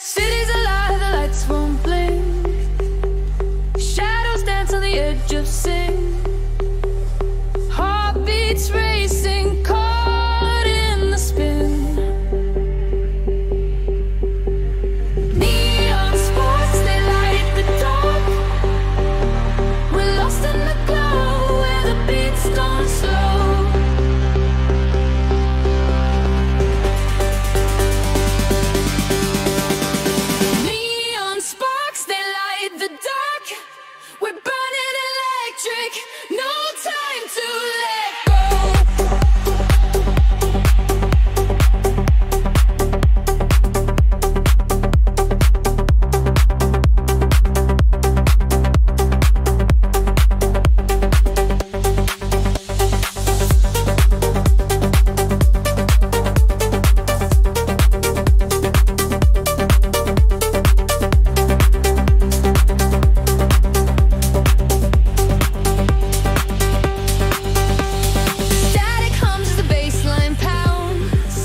Cities alive, the lights won't blink. Shadows dance on the edge of sin. Heartbeats racing, caught in the spin. Neon sparks, they light the dark. We're lost in the glow where the beats don't slow. Neon sparks, they light the dark. We're burning electric, no time to let go. Static hums as the bassline pounds.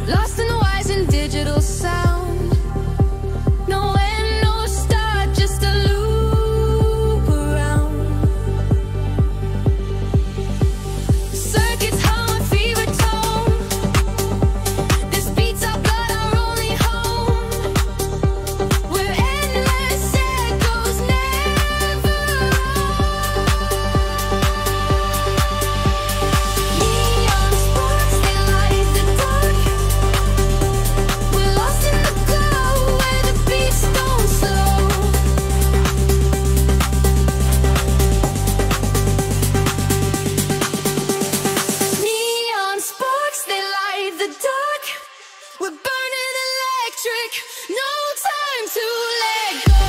Lost in the wires and digital sound. No end, no start, just a loop around. Circuits hum a fever tone. This beats our blood, our only home. We're endless echoes, never Neon sparks, they light the dark. We're lost in the glow where the beats don't slow. Neon sparks, they light the dark. We're burning electric, no time to let go.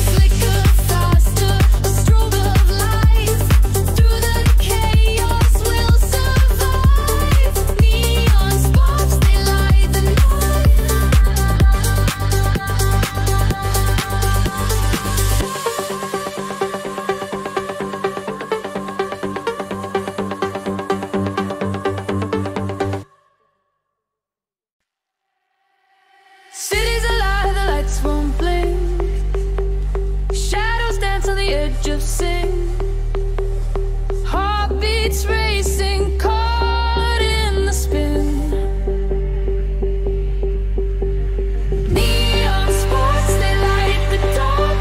Flicker faster, a strobe of light. Through the chaos we'll survive. Neon sparks, they light the Cities alive, the lights won't blink. Shadows dance on the edge of sin. Heartbeats racing, caught in the spin. Neon sparks, they light the dark.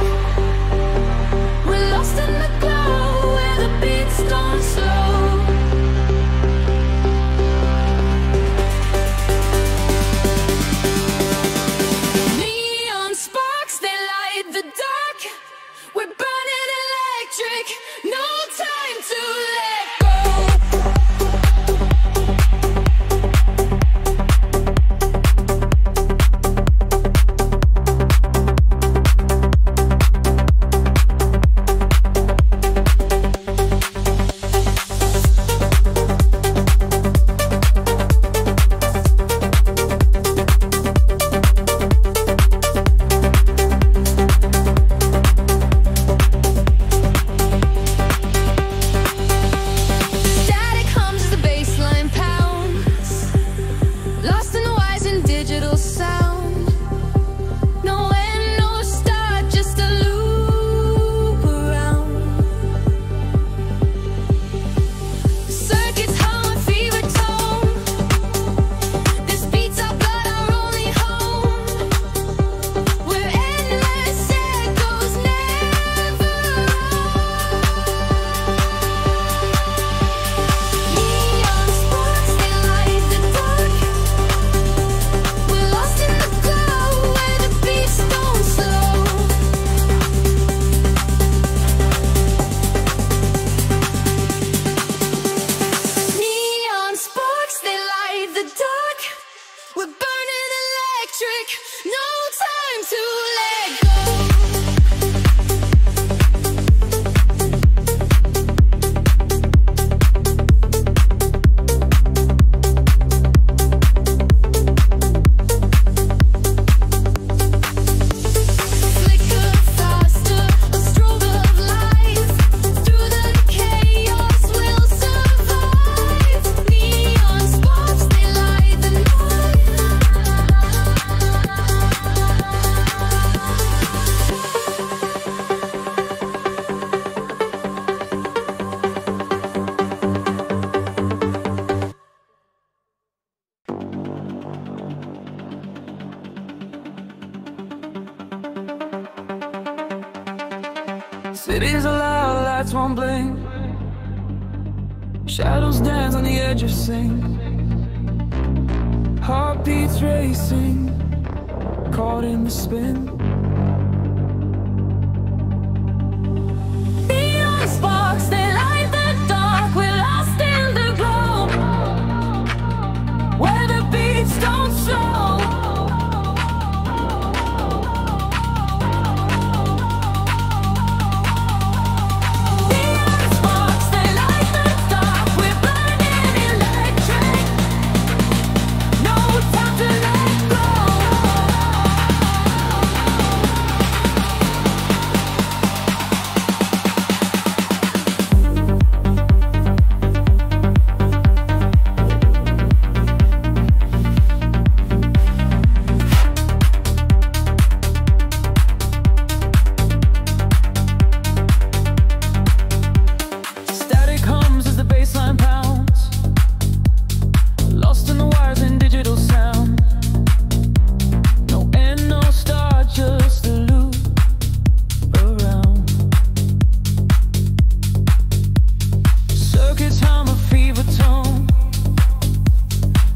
We're lost in the glow where the beats don't slow. Neon sparks, they light the dark. We're burning electric, Cities are loud, lights won't blink. Shadows dance on the edge of sync. Heartbeats racing, caught in the spin. Neon sparks, they light the dark. We're lost in the glow, where the beats don't slow. Neon sparks, they light the dark. We're burning electric. No time to let go. Static hums as the bassline pounds, lost in the wires and digital sound. No end, no start, just a loop around. Circuits hum a fever tone.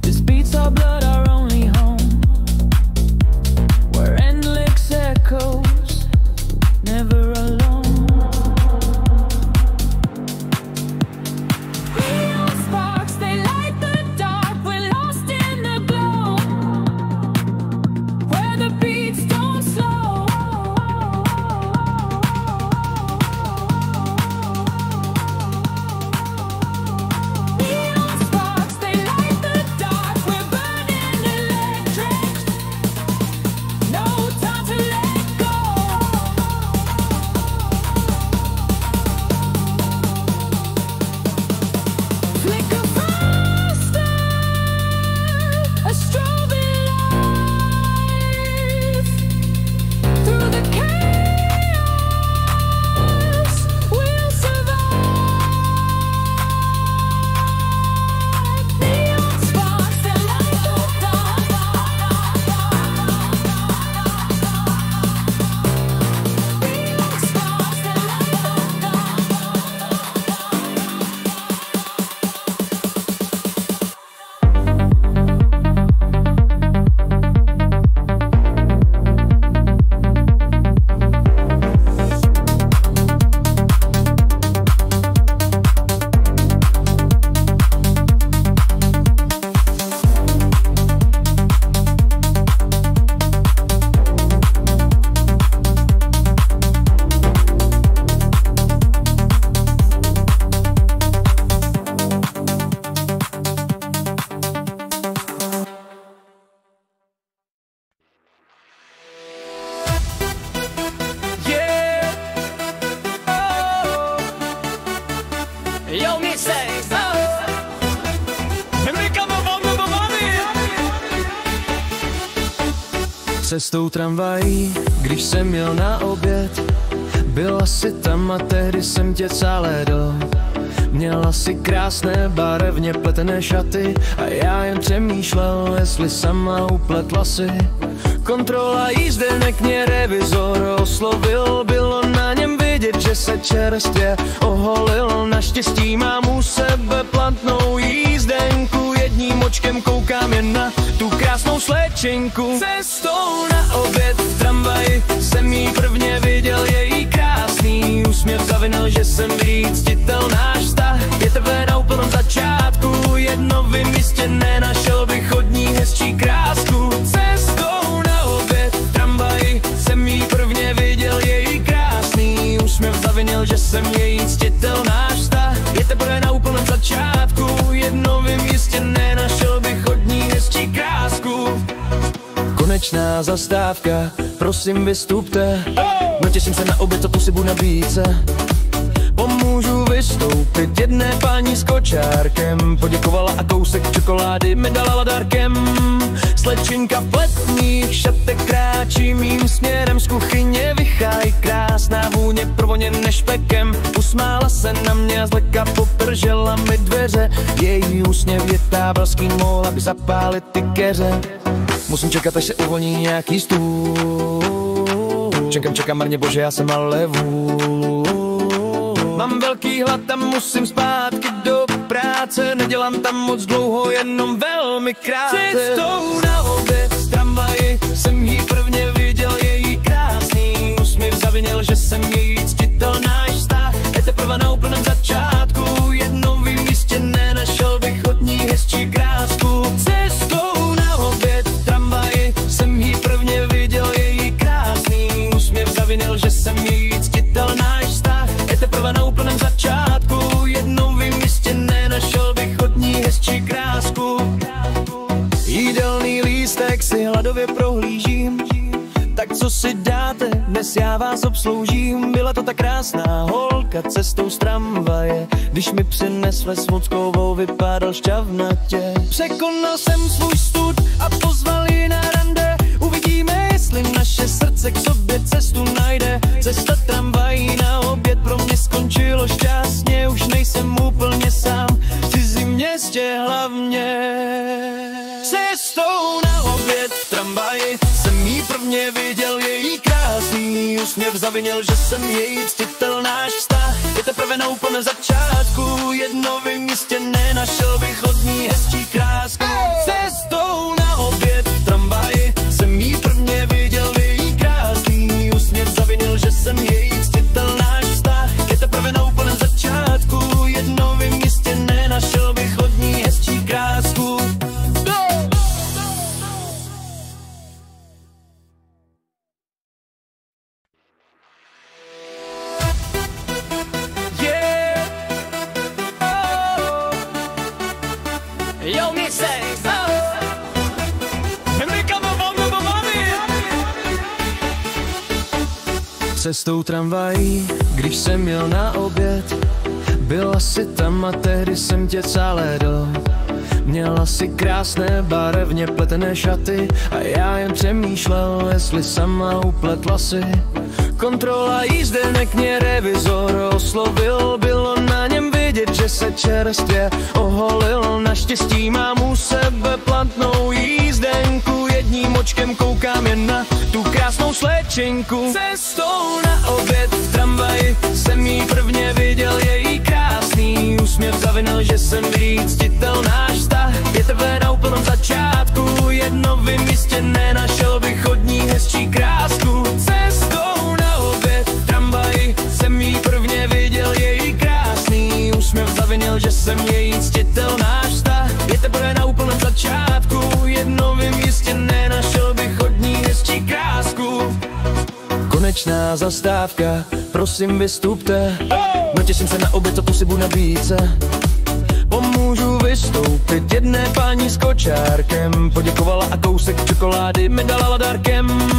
This beats our blood, our only home, where endless echoes, never alone. Neon sparks, they light the dark. We're lost in the glow, where the beats don't slow. Neon sparks, they light the dark. We're burning electric. No time to let go. Flicker faster, a strobing light. Through the chaos, we'll survive. Neon sparks, they light the dark. Neon sparks, they light the dark. Yeah. Oh. Yo, mixtape. Oh. Cestou tramvají, když jsem jel na oběd, byla si tam a tehdy jsem tě celé do. Měla si krásné barevně pletené šaty a já jen přemýšlel, jestli sama upletla si. Kontrola jízdenek mě revizor oslovil, bylo na něm vidět, že se čerstvě oholil. Naštěstí mám u sebe platnou jízdenku, jedním očkem koukám jen na tu krásnou slečenku. Cestou na oběd v tramvaji jsem jí prvně viděl, její krásný úsměv zavinil, že jsem víc ctitel náš vztah. Je tebe na úplném začátku, jedno vím jistě, nenašel bych od ní hezčí krásku. Cestou na oběd v tramvaji jsem jí prvně viděl, její krásný úsměv zavinil, že jsem její ctitel náš vztah. Je tebe na úplném začátku, jedno vím jistě, nenašel bych od ní hezčí krásku. Konečná zastávka, prosím vystupte, no těším se na oběd, co tu si budu nabídce. Pomůžu vystoupit jedné paní s kočárkem, poděkovala a kousek čokolády mi dala dárkem. Slečinka v letních šatech kráčí mým směrem, z kuchyně vychází krásná vůně provoněné špekem. Usmála se na mě a zleka popržela mi dveře, její úsměv je tábalský, mohla by zapálit ty keře. Musím čekat, až se uvolní nějaký stůl, čekám marně, bože, já jsem ale vůl. velký hlad a musím zpátky do práce. Nedělám tam moc dlouho, jenom velmi krátce. Cestou na oběd v tramvaji jsem jí prvně viděl, její krásný úsměv zavinil, že jsem její ctitel. Náš vztah je teprve na úplném začátku, jednou vím, jistě nenašel bych od ní hezčí krásku. Cestou na oběd v tramvaji jsem jí prvně viděl, její krásný úsměv zavinil, že jsem její ctitel. Náš vztah je teprve na úplném začátku, jednou vím, jistě nenašel bych od ní hezčí krásku. Jídelný lístek si hladově prohlížím, tak co si dáte, dnes já vás obsloužím. Byla to ta krásná holka cestou z tramvaje, když mi přinesla Svouckovou, vypadal šťavnatě. Překonal jsem svůj stud a pozval ji na rande, uvidíme, jestli naše srdce k sobě cestu najde. Cesta tramvají na oběd pro mě skončilo šťastně, už nejsem úplně sám v cizím městě hlavně. Cestou na oběd v tramvaji jsem jí prvně viděl, její krásný úsměv zavinil, že jsem její ctitel. Náš vztah je teprve na úplném začátku, jednou vím, jistě nenašel bych od ní hezčí krásku. Cestou na oběd v tramvaji jsem jí prvně viděl, její krásný úsměv zavinil, že jsem její ctitel. Náš vztah je teprve na úplném začátku, jednou vím, jistě nenašel bych od ní hezčí krásku. Cestou tramvají, když jsem jel na oběd, byla si tam a tehdy jsem tě celé do. Měla si krásné barevně pletené šaty a já jen přemýšlel, jestli sama upletla si. Kontrola jízdenek mě revizor oslovil, bylo na něm vidět, že se čerstvě oholil. Naštěstí mám u sebe platnou jízdenku, jedním očkem koukám jen na tu krásnou slečenku. Cestou na oběd v tramvaji jsem jí prvně viděl, její krásný úsměv zavinil, že jsem její ctitel. Náš vztah je teprve na úplném začátku, jedno vím, jistě nenašel bych od ní hezčí krásku. Cestou na oběd v tramvaji jsem jí prvně viděl, její krásný úsměv zavinil, že jsem její ctitel. Náš vztah je teprve na úplném začátku, jedno vím, jistě nenašel bych od ní hezčí krásku. Konečná zastávka, prosím vystupte, no těším se na oběd, co tu si budu nabídce. Pomůžu vystoupit jedné paní s kočárkem, poděkovala a kousek čokolády mi dala dárkem.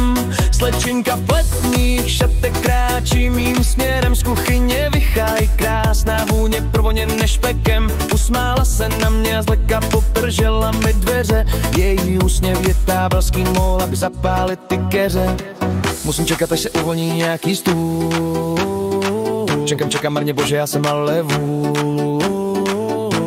Slečinka v letních šatech kráčí mým směrem, z kuchyně vychází krásná vůně provoněné špekem. Usmála se na mě a zlehka popržela mi dveře, její úsměv je tábalský, mohla by zapálit ty keře. Musím čekat, až se uvolní nějaký stůl, čekám marně, bože, já jsem ale vůl.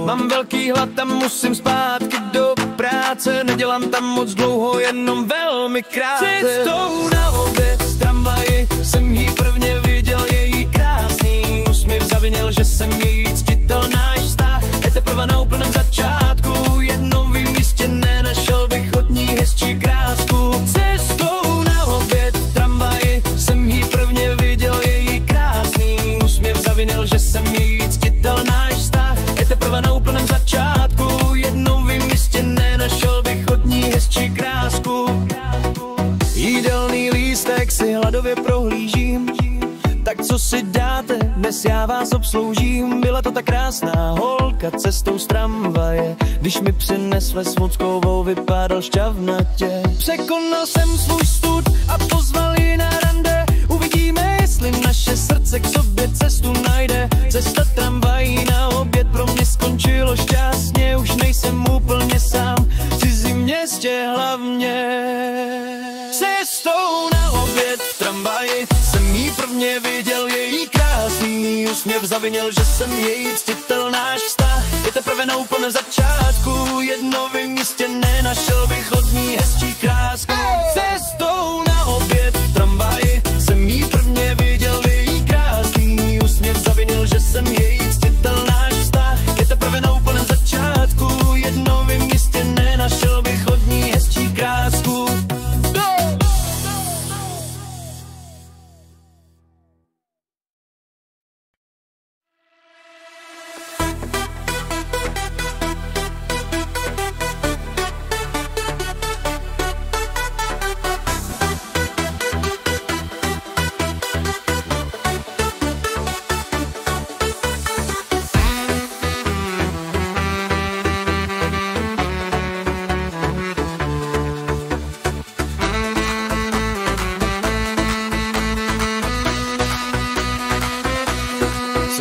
Mám velký hlad a musím zpátky do práce, nedělám tam moc dlouho, jenom velmi krátce. Cestou na oběd v tramvaji jsem jí prvně viděl, její krásný úsměv zavinil, že jsem její ctitel. Náš vztah je teprve na úplném začátku, jednou vím, jistě nenašel bych od ní hezčí krásku. Cestou na oběd v tramvaji jsem jí prvně viděl, její krásný úsměv zavinil, že jsem její ctitel. Náš vztah je teprve na úplném začátku, jednou vím, jistě nenašel bych od ní hezčí krásku. Jídelný lístek si hladově prohlížím, tak co si dáte, dnes já vás obsloužím. Byla to ta krásná holka cestou z tramvaje, když mi přinesla Svouckovou, vypadal šťavnatě. Překonal jsem svůj stud a pozval ji na rande, uvidíme, jestli naše srdce k sobě cestu najde. Cesta tramvají na oběd pro mě skončilo šťastně, už nejsem úplně sám v cizím městě hlavně. Cestou na oběd v tramvaji jsem jí prvně viděl, její krásný úsměv zavinil, že jsem její ctitel. Náš vztah je teprve na úplném začátku, jedno vím, jistě nenašel bych od ní hezčí krásku. Cestou na oběd v tramvaji jsem jí prvně viděl, její krásný úsměv zavinil, že jsem její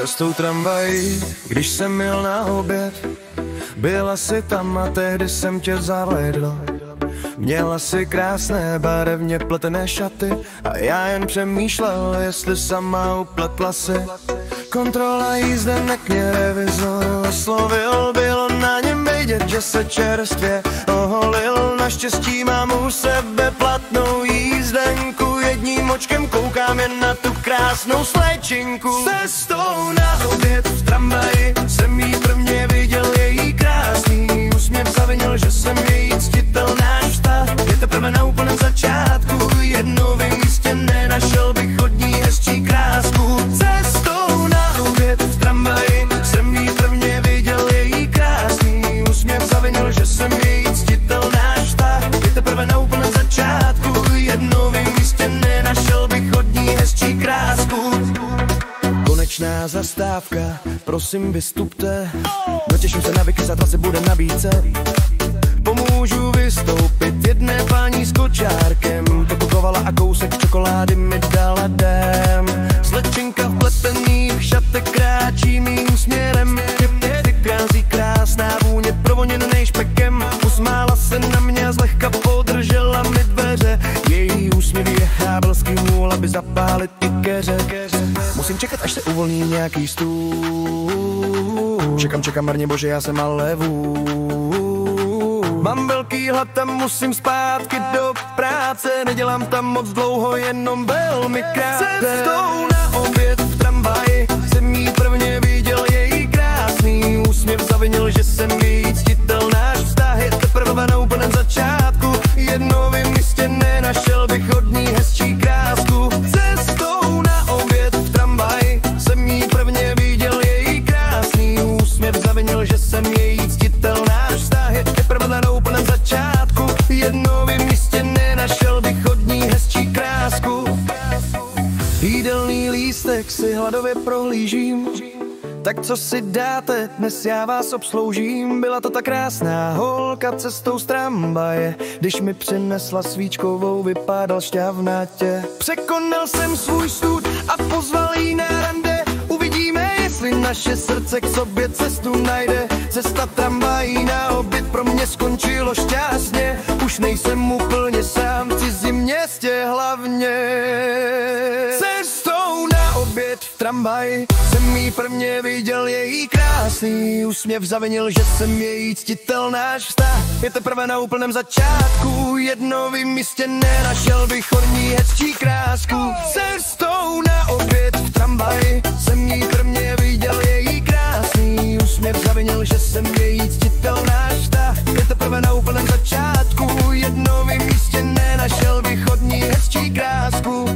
Cestou tramvají, když jsem jel na oběd, byla si tam a tehdy jsem tě zahlédl. Měla si krásné barevně pletené šaty a já jen přemýšlel, jestli sama upletla si. Kontrola jízdenek mě revizor oslovil, bylo na něm vidět, že se čerstvě oholil. Naštěstí mám u sebe platnou jízdenku, jedním očkem koukám jen na tu krásnou slečinku. Cestou na oběd v tramvaji jsem jí prvně viděl, její krásný úsměv zavinil, že jsem její ctitel. Náš vztah je teprve na úplném začátku, jednou vím, jistě nenašel bych od ní hezčí krásku. Cestou na oběd v tramvaji jsem jí prvně viděl, její krásný úsměv zavinil, že jsem její ctitel. Náš vztah je teprve na úplném začátku, jednou vím, jistě nenašel bych od ní hezčí krásku. Konečná zastávka, prosím vystupte, dotěším se na Vicky, za 20 bude nabídce. Pomůžu vystoupit jedné paní s kočárkem, pokukovala a kousek čokolády mi dala dém. Slečinka v pletených šatech kráčí mým směrem, mě vykrází krásná vůně provoněnej špekem. Usmála se na mě a zlehka podržela mi dveře, její úsměv je hábelský můl, aby zapálit ty keře. Musím čekat, až se uvolní nějaký stůl, čekám marně, bože, já jsem ale mám velký hlad a musím zpátky do práce, nedělám tam moc dlouho, jenom velmi krátce. Cestou na oběd v tramvaji jsem jí prvně viděl, její krásný úsměv zavinil, že jsem její ctitel. Náš vztah je teprve na úplném začátku, jednou vím, jistě nenašel bych od ní hezčí krásku. Cestou na oběd v tramvaji jsem jí prvně viděl, její krásný úsměv zavinil, že jsem její ctitel. Náš vztah je teprve na úplném začátku, jednou vím, jistě nenašel bych od ní hezčí krásku. Jídelný lístek si hladově prohlížím, tak co si dáte, dnes já vás obsloužím. Byla to ta krásná holka cestou z tramvaje, když mi přinesla svíčkovou, vypadal šťavnatě. Překonal jsem svůj stud a pozval jí na rande, uvidíme, jestli naše srdce k sobě cestu najde. Cesta tramvají na oběd pro mě skončilo šťastně, už nejsem úplně sám v cizím městě hlavně. Cestou na oběd v tramvaji jsem jí prvně viděl, její krásný úsměv zavinil, že jsem její ctitel. Náš vztah je teprve na úplném začátku, jednou vím, jistě nenašel bych od ní hezčí krásku. Cestou na oběd v tramvaji jsem jí prvně viděl, její krásný úsměv zavinil, že jsem její ctitel. Náš vztah je teprve na úplném začátku, jednou vím, jistě nenašel bych od ní hezčí krásku.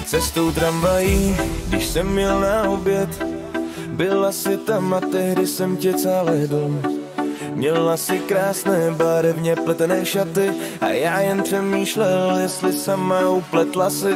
Cestou tramvají, když jsem jel na oběd, byla si tam a tehdy jsem tě zahlédl. Měla si krásné barevně pletené šaty a já jen přemýšlel, jestli sama upletla si.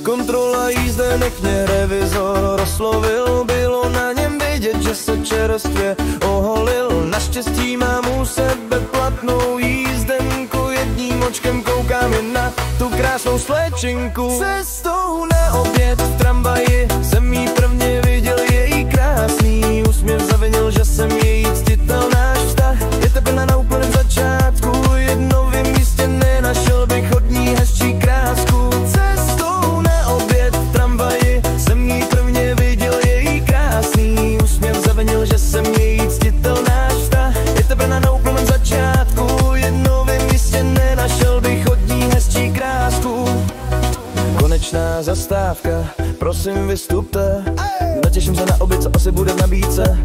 Kontrola jízdenek mě revizor oslovil, bylo na něm vidět, že se čerstvě oholil. Naštěstí mám u sebe platnou jízdenku, jedním očkem koukám jen na tu krásnou slečinku. Cestou na oběd v tramvaji jsem jí prvně viděl, její krásný úsměv zavinil, že jsem její ctitel. Náš vztah je teprve na úplném začátku, jednou vím, jistě nenašel bych od ní hezčí krásku. Cestou na oběd v tramvaji jsem jí prvně viděl, její krásný úsměv zavinil, že jsem její ctitel. Náš vztah je teprve na úplném začátku, jednou vím, jistě nenašel bych od ní hezčí krásku. Konečná zastávka, prosím vystupte, natěším se na oběd, co asi bude v nabídce.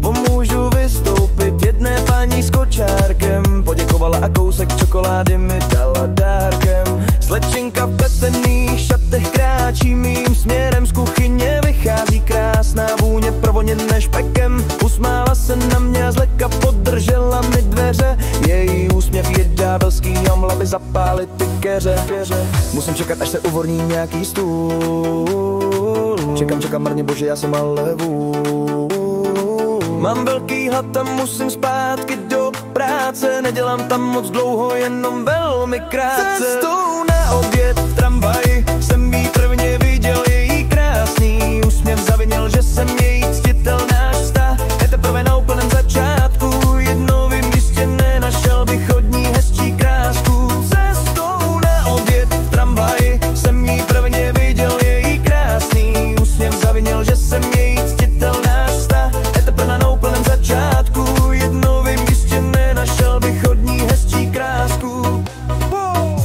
Pomůžu vystoupit jedné paní s kočárkem, poděkovala a kousek čokolády mi dala dárkem. Slečinka v pletených šatech kráčí mým směrem, z kuchyně vychází krásná vůně provoněné špekem. Usmála se na mě a zlehka podržela mi dveře, její úsměv je ďábelský, omla by zapálit ty keře. Musím čekat, až se uvolní nějaký stůl. Čekám marně, bože, já jsem ale vůl. Mám velký hlad a musím zpátky do práce. Nedělám tam moc dlouho, jenom velmi krátce. Cestou na oběd v tramvaji jsem jí prvně viděl, její krásný úsměv zavinil, že jsem její ctitel. Náš vztah je teprve na úplném začátku. Jednou vím, jistě nenašel bych od ní hezčí krásku. Cestou na oběd v tramvaji jsem jí prvně viděl, její krásný úsměv zavinil, že jsem její ctitel. Náš vztah je teprve na úplném začátku. Jednou vím, jistě nenašel bych od ní hezčí krásku.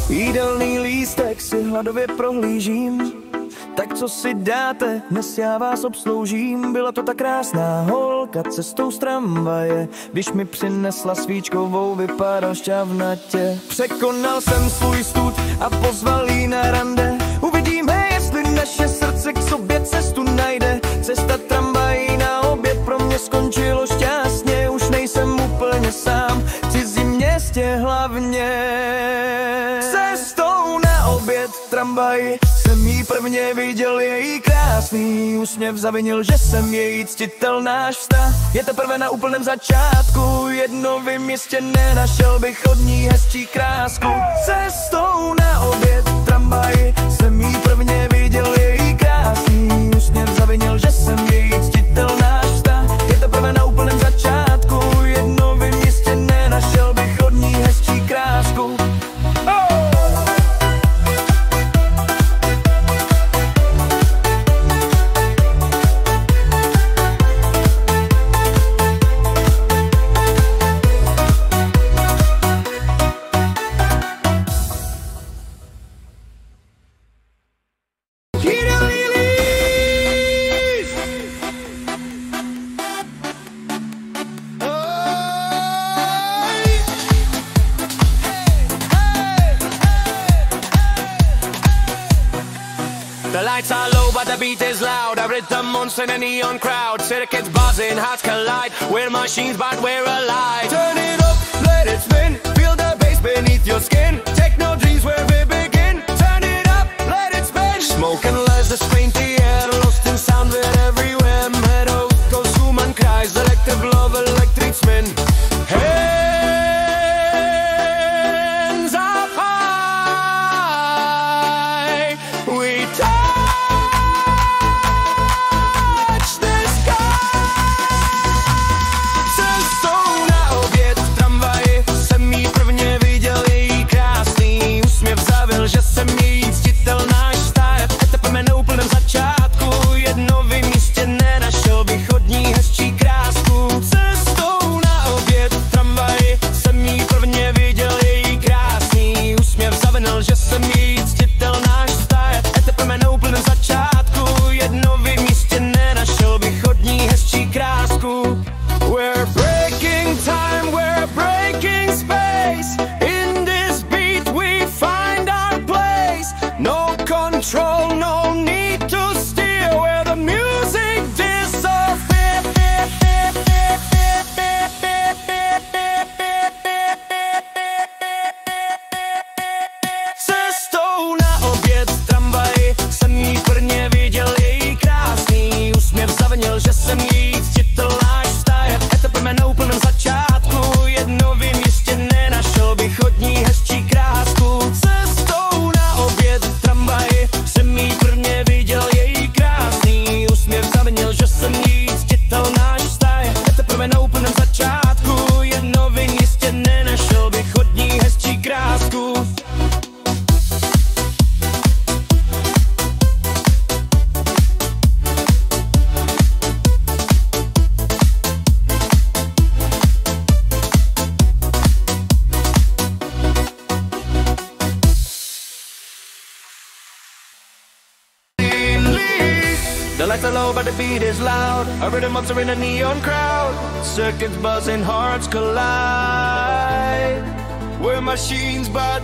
Jídelný lístek si hladově prohlížím. Tak co si dáte, dnes já vás obsloužím. Byla to ta krásná holka cestou z tramvaje. Když mi přinesla svíčkovou, vypadal šťavnatě. Překonal jsem svůj stud a pozval jí na rande. Uvidíme, jestli naše srdce k sobě cestu najde. Cesta tramvají na oběd pro mě skončilo šťastně. Už nejsem úplně sám, v cizím městě hlavně. Cestou na oběd v tramvaji jsem jí prvně viděl, její krásný úsměv zavinil, že jsem její ctitel. Náš vztah je teprve na úplném začátku. Jedno vím, jistě nenašel bych od ní hezčí krásku. Cestou na oběd v tramvaji jsem jí prvně viděl, její krásný úsměv zavinil, že jsem její ctitel. Náš vztah je teprve na úplném začátku. Jedno vím, jistě nenašel bych od ní hezčí krásku. The lights are low, but the beat is loud. A rhythm monster in a neon crowd. Circuits buzzing, hearts collide. We're machines, but we're alive. Turn it up, let it spin. Feel the bass beneath your skin. Techno dreams where we begin. Turn it up, let it spin. Smoke and lights that paint the air. Lost in sound, we're everywhere. Meadow goes human cries. Electric love, electric spin. Hands up high. We že jsem její ctitel. Náš vztah je teprve na úplném začátku. Jedno vím, jistě nenašel bych od ní hezčí krásku. Cestou na oběd v tramvaji jsem jí prvně viděl, její krásný úsměv zavinil, že jsem její ctitel. Náš vztah je teprve na úplném začátku. Jedno vím, jistě nenašel bych od ní hezčí krásku. We're breaking time, we're breaking space. In this beat we find our place. No control, no need to steer where the music disappears. Cestou na oběd v tramvaji jsem jí prvně viděl, její krásný úsměv zavinil, že jsem její ctitel. Náš vztah je teprve na úplném začátku. Jedno vím, jistě nenašel bych od ní hezčí krásku. Cestou na oběd v tramvaji jsem jí prvně viděl, její krásný úsměv zavinil, že jsem její ctitel. Náš vztah je teprve na úplném začátku. Jedno vím, jistě nenašel bych od ní hezčí krásku. The lights are low, but the beat is loud. A rhythm monster in a neon crowd. Circuits buzzing, hearts collide. We're machines, but